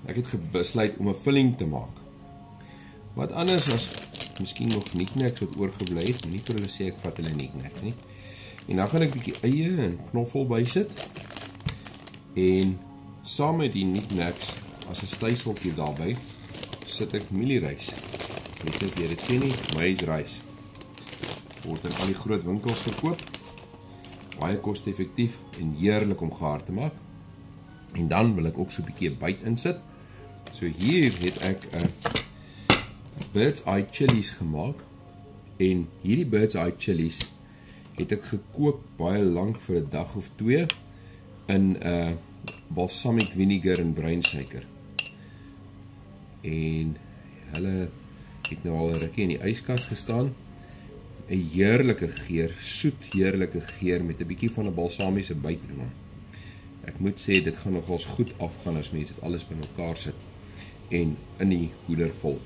ek het besluit om 'n vulling te maak. Wat anders as miskien nog knickknacks wat oorgebly het, nie vir hulle sê ek vat hulle knickknacks nie. En dan gaan ek 'n bietjie eie en knoffel bysit. En saam met die knickknacks as 'n styseltjie daarbey sit ek mielierys. Weet nie of jy dit ken nie, maize rice. Word in al die groot winkels verkoop. Baie koste-effektief en heerlik om gaar te maak. En dan wil ek ook so 'n bietjie byt insit. So hier het ek 'n bird's eye chilies gemaak. En hierdie bird's eye chilies het ek gekook baie lank vir 'n dag of 2 in balsamic vinegar en bruinsuiker. En hulle het nou al 'n rukkie in die yskas gestaan. 'n heerlike geur, soet heerlike geur met 'n bietjie van 'n balsamiese byt in hom. Ek moet sê dit gaan nogals goed afgaan as mense dit alles bymekaar sit en in die hoeder vol.